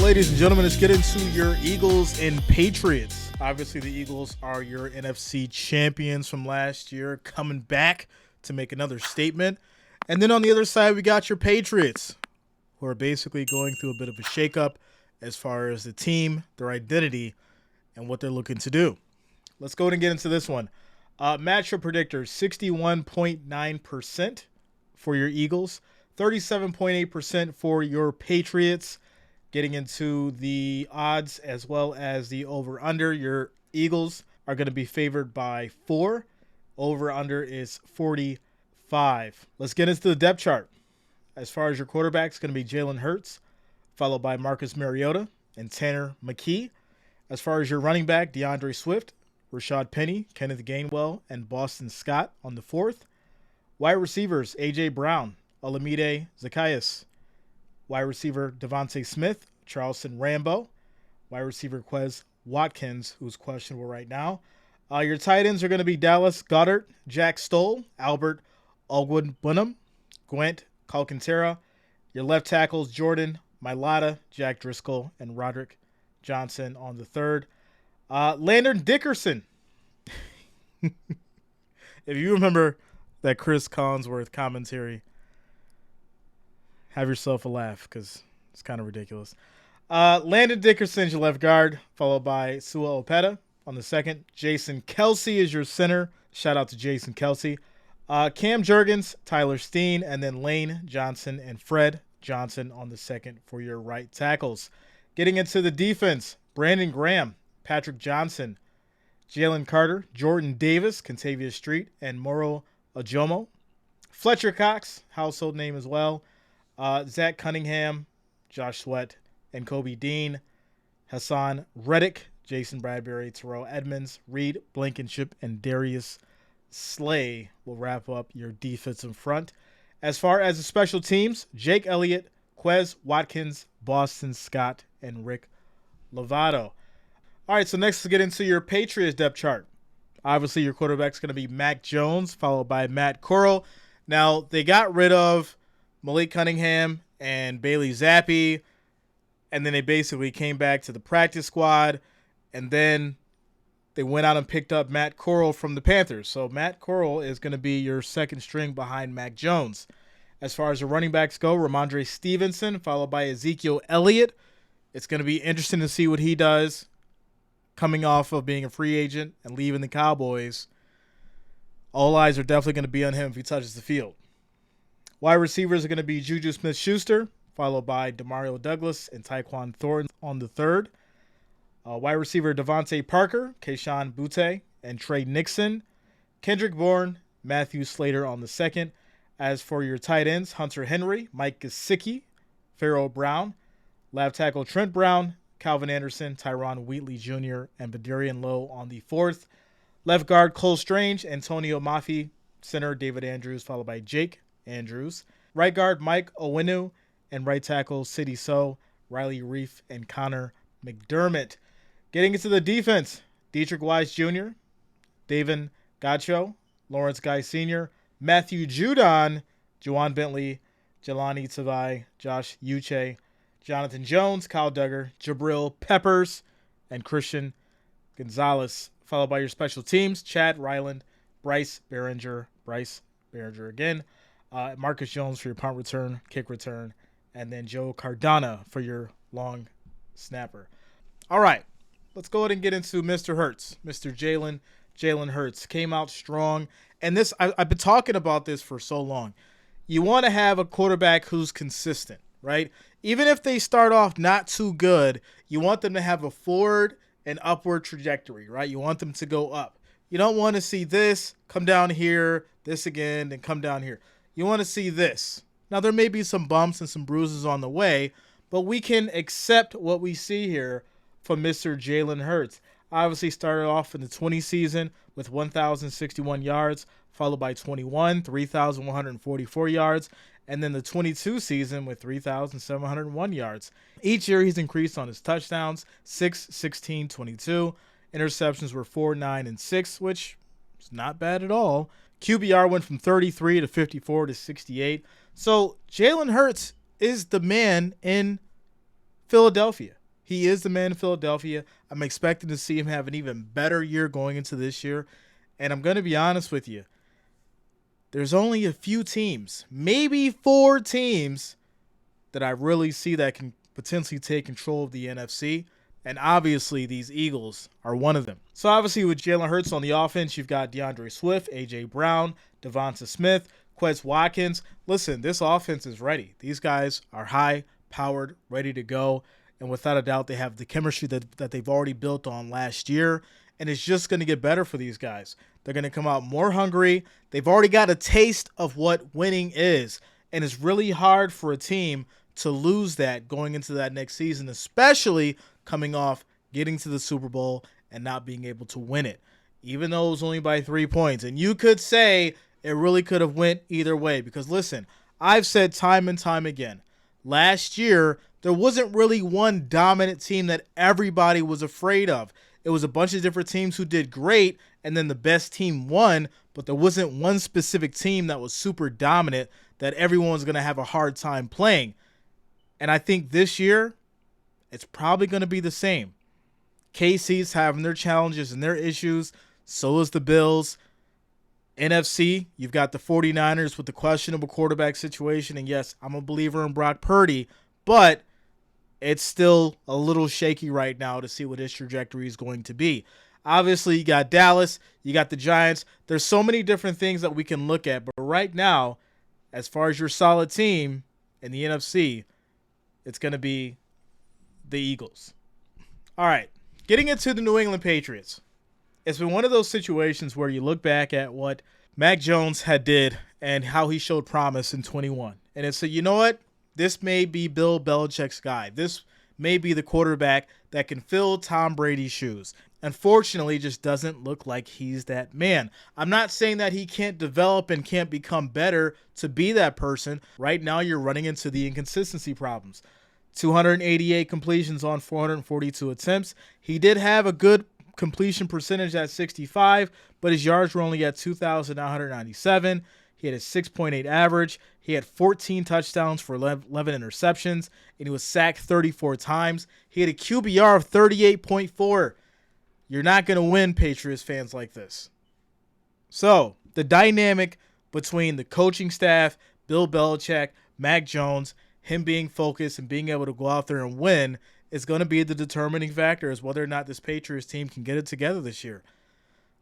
ladies and gentlemen, let's get into your Eagles and Patriots. Obviously, the Eagles are your NFC champions from last year, coming back to make another statement. And then on the other side, we got your Patriots, who are basically going through a bit of a shakeup as far as the team, their identity, and what they're looking to do. Let's go ahead and get into this one. Matchup predictors, 61.9% for your Eagles, 37.8% for your Patriots. Getting into the odds as well as the over-under, your Eagles are going to be favored by 4. Over-under is 45. Let's get into the depth chart. As far as your quarterback, it's going to be Jalen Hurts, followed by Marcus Mariota and Tanner McKee. As far as your running back, DeAndre Swift, Rashad Penny, Kenneth Gainwell, and Boston Scott on the 4th. Wide receivers, A.J. Brown, Olamide Zaccheaus. Wide receiver, Devontae Smith, Charleston Rambo. Wide receiver, Quez Watkins, who's questionable right now. Your tight ends are going to be Dallas Goedert, Jack Stoll, Albert Ogwunbunam, Gwent Calcaterra. Your left tackles, Jordan Mailata, Jack Driscoll, and Roderick Johnson on the 3rd. Landon Dickerson. If you remember that Chris Collinsworth commentary, have yourself a laugh because it's kind of ridiculous. Landon Dickerson's your left guard, followed by Sua Opeta on the 2nd. Jason Kelsey is your center. Shout out to Jason Kelsey. Cam Jurgens, Tyler Steen, and then Lane Johnson and Fred Johnson on the 2nd for your right tackles. Getting into the defense, Brandon Graham, Patrick Johnson, Jalen Carter, Jordan Davis, Contavious Street, and Moro Ojomo. Fletcher Cox, household name as well. Zach Cunningham, Josh Sweat, and Kobe Dean. Hassan Reddick, Jason Bradbury, Terrell Edmonds, Reed Blankenship, and Darius Slay will wrap up your defensive front. As far as the special teams, Jake Elliott, Quez Watkins, Boston Scott, and Rick Lovato. All right, so next let's get into your Patriots depth chart. Obviously, your quarterback's going to be Mac Jones, followed by Matt Corral. Now, they got rid of Malik Cunningham and Bailey Zappi, and then they basically came back to the practice squad, and then they went out and picked up Matt Corral from the Panthers. So Matt Corral is going to be your second string behind Mac Jones. As far as the running backs go, Ramondre Stevenson, followed by Ezekiel Elliott. It's going to be interesting to see what he does coming off of being a free agent and leaving the Cowboys. All eyes are definitely going to be on him if he touches the field. Wide receivers are going to be Juju Smith-Schuster, followed by Demario Douglas and Tyquan Thornton on the 3rd. Wide receiver Devontae Parker, Keyshawn Butte, and Trey Nixon. Kendrick Bourne, Matthew Slater on the 2nd. As for your tight ends, Hunter Henry, Mike Gesicki, Pharaoh Brown, left tackle Trent Brown, Calvin Anderson, Tyron Wheatley Jr., and Badarian Lowe on the 4th. Left guard Cole Strange, Antonio Mafi, center David Andrews, followed by Jake Andrews. Right guard Mike Owenu, and right tackle Sidney So, Riley Reif, and Connor McDermott. Getting into the defense, Dietrich Wise Jr., Davin Gacho, Lawrence Guy Sr., Matthew Judon, Juwan Bentley, Jelani Tavai, Josh Uche, Jonathan Jones, Kyle Duggar, Jabril Peppers, and Christian Gonzalez, followed by your special teams, Chad Ryland, Bryce Behringer again, Marcus Jones for your punt return, kick return, and then Joe Cardona for your long snapper. All right, let's go ahead and get into Mr. Hurts. Mr. Jalen Hurts came out strong. And this, I've been talking about this for so long. You want to have a quarterback who's consistent, right? Even if they start off not too good, you want them to have a forward and upward trajectory, right? You want them to go up. You don't want to see this, come down here, this again, and come down here. You want to see this. Now, there may be some bumps and some bruises on the way, but we can accept what we see here from Mr. Jalen Hurts. Obviously started off in the 20 season with 1,061 yards, followed by 21, 3,144 yards, and then the 22 season with 3,701 yards. Each year he's increased on his touchdowns, 6, 16, 22. Interceptions were 4, 9, and 6, which is not bad at all. QBR went from 33 to 54 to 68. So Jalen Hurts is the man in Philadelphia. He is the man in Philadelphia. I'm expecting to see him have an even better year going into this year. And I'm going to be honest with you. There's only a few teams, maybe 4 teams, that I really see that can potentially take control of the NFC. And obviously, these Eagles are one of them. So obviously, with Jalen Hurts on the offense, you've got DeAndre Swift, A.J. Brown, Devonta Smith, Quez Watkins. Listen, this offense is ready. These guys are high-powered, ready to go. And without a doubt, they have the chemistry that they've already built on last year. And it's just going to get better for these guys. They're going to come out more hungry. They've already got a taste of what winning is. And it's really hard for a team to lose that going into that next season, especially coming off getting to the Super Bowl and not being able to win it, even though it was only by 3 points. And you could say it really could have went either way because, listen, I've said time and time again, last year there wasn't really one dominant team that everybody was afraid of. It was a bunch of different teams who did great, and then the best team won, but there wasn't one specific team that was super dominant that everyone's going to have a hard time playing. And I think this year, it's probably going to be the same. KC's having their challenges and their issues. So is the Bills. NFC, you've got the 49ers with the questionable quarterback situation. And yes, I'm a believer in Brock Purdy, but it's still a little shaky right now to see what his trajectory is going to be. Obviously, you got Dallas, you got the Giants. There's so many different things that we can look at. But right now, as far as your solid team in the NFC, it's going to be the Eagles. All right, getting into the New England Patriots. It's been one of those situations where you look back at what Mac Jones had did and how he showed promise in 21. And it's you know what? This may be Bill Belichick's guy. This may be the quarterback that can fill Tom Brady's shoes. Unfortunately, it just doesn't look like he's that man. I'm not saying that he can't develop and can't become better to be that person. Right now, you're running into the inconsistency problems. 288 completions on 442 attempts. He did have a good completion percentage at 65, but his yards were only at 2,997. He had a 6.8 average. He had 14 touchdowns for 11 interceptions, and he was sacked 34 times. He had a QBR of 38.4. You're not going to win, Patriots fans, like this. So, the dynamic between the coaching staff, Bill Belichick, Mac Jones, him being focused and being able to go out there and win is going to be the determining factor as whether or not this Patriots team can get it together this year.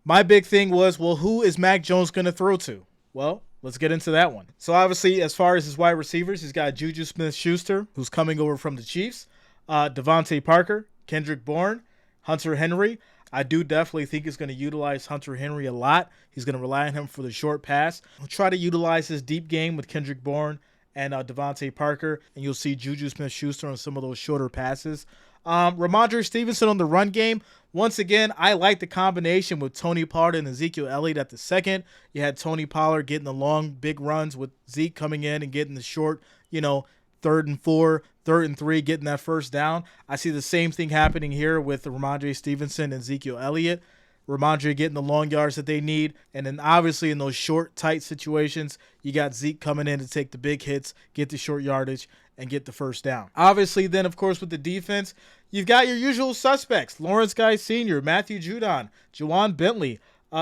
My big thing was, well, who is Mac Jones going to throw to? Well, let's get into that one. So, obviously, as far as his wide receivers, he's got Juju Smith-Schuster, who's coming over from the Chiefs, Devontae Parker, Kendrick Bourne, Hunter Henry. I do definitely think he's going to utilize Hunter Henry a lot. He's going to rely on him for the short pass. He'll try to utilize his deep game with Kendrick Bourne and Devontae Parker, and you'll see Juju Smith-Schuster on some of those shorter passes. Ramondre Stevenson on the run game. Once again, I like the combination with Tony Pollard and Ezekiel Elliott at the second. You had Tony Pollard getting the long, big runs with Zeke coming in and getting the short, 3rd and 4, 3rd and 3, getting that first down. I see the same thing happening here with Ramondre Stevenson and Ezekiel Elliott. Ramondre getting the long yards that they need. And then obviously in those short, tight situations, you got Zeke coming in to take the big hits, get the short yardage, and get the first down. Obviously then, of course, with the defense, you've got your usual suspects. Lawrence Guy Sr., Matthew Judon, Juwan Bentley,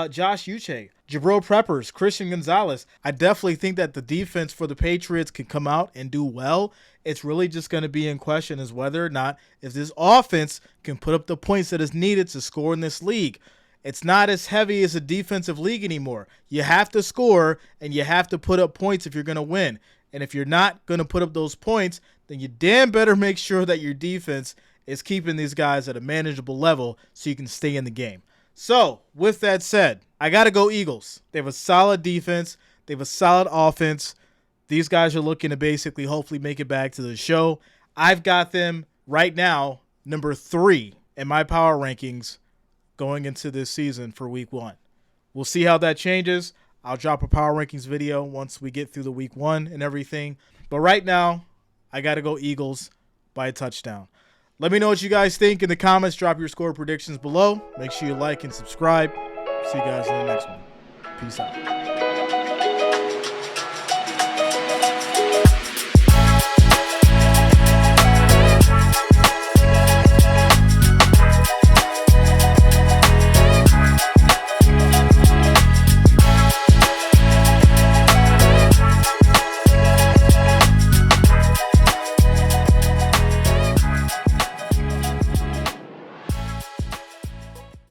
Josh Uche, Jabril Peppers, Christian Gonzalez. I definitely think that the defense for the Patriots can come out and do well. It's really just going to be in question as whether or not if this offense can put up the points that is needed to score in this league. It's not as heavy as a defensive league anymore. You have to score and you have to put up points if you're going to win. And if you're not going to put up those points, then you damn better make sure that your defense is keeping these guys at a manageable level so you can stay in the game. So, with that said, I got to go Eagles. They have a solid defense. They have a solid offense. These guys are looking to basically hopefully make it back to the show. I've got them right now, number 3 in my power rankings going into this season for week 1. We'll see how that changes. I'll drop a power rankings video once we get through the week 1 and everything. But right now, I got to go Eagles by a touchdown. Let me know what you guys think in the comments. Drop your score predictions below. Make sure you like and subscribe. See you guys in the next one. Peace out.